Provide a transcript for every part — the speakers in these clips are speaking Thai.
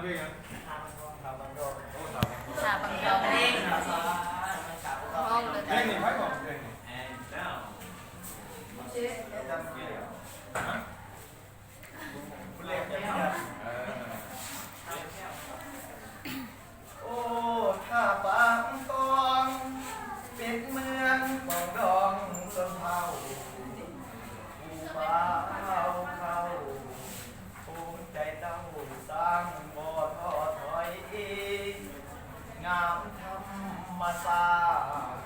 ลงยังชาบังกอกโอ้สาว ชาบังกอกเองห้องเลย เพลงนี่ไพ่บอกเพลงนี่ จำเกี่ยว ฮะ ผู้เล่นยังโอ้ถ้าบางกองเป็นเมืองของดองต้นเผาผู้ป่าเข้ภูมิใจเต้าสร้างบ่อท้อถอยงามธรรมศาสตร์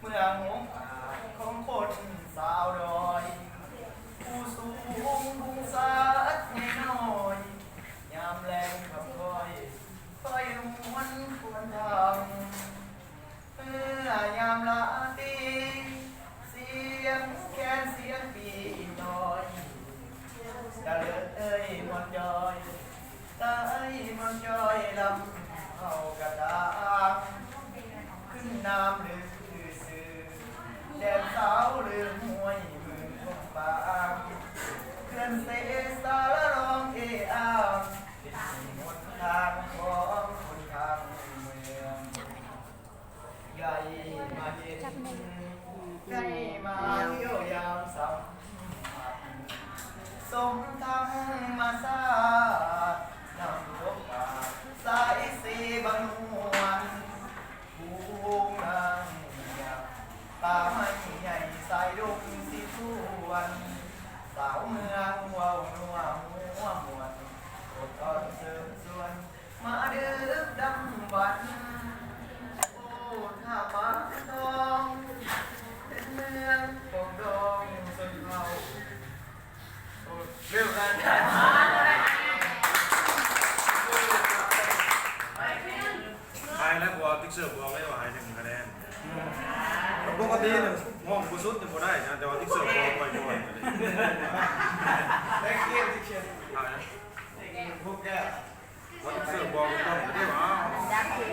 เมืองหงอาจของคนสาวดอยผู้สูงพุงสัดไม่น้อยยามแรงขับคอยคอยมวนควรทำเมื่อยามลาตีเสียงแค้นเสียงปีน้อยตะเลิดเอ้ยมันจอยตาเอ้ยมันจอยลำเข้ากระดางขึ้นน้ำลือสื่อแดนสาวลืมมวยมือทุ่มปางเคลื่อนเสสารร้องเออามเป็นหนทางของคนทางเมืองใหญ่มาเย็นใกล้มาเที่ยวยามสัมผัสสมทั้งมาซานำรบกาสายสีบางนวลผู้นางป่าไม้ใหญ่สายดงสีทวนสาวเมืองว้าวนัวหัวมวนโอดตอนเสริมส่วนมาดึกดำวันโอ้ถ้ามาทองเป็นเมืองของดองสนเขาโอ้เร็วกันไพ่แล้วบัวติ๊กเซอร์บัวไม่ว่าให้1 คะแนนปกติเนี่ยห้องกูสุดจะบ่ได้นะแต่ว่าติ๊กเซอร์บัวไปก่อนเลย ได้เกียรติเชียร์ เอานะ พวกแก ว่าติ๊กเซอร์บัวก็ต้องได้ว่า ดังคือ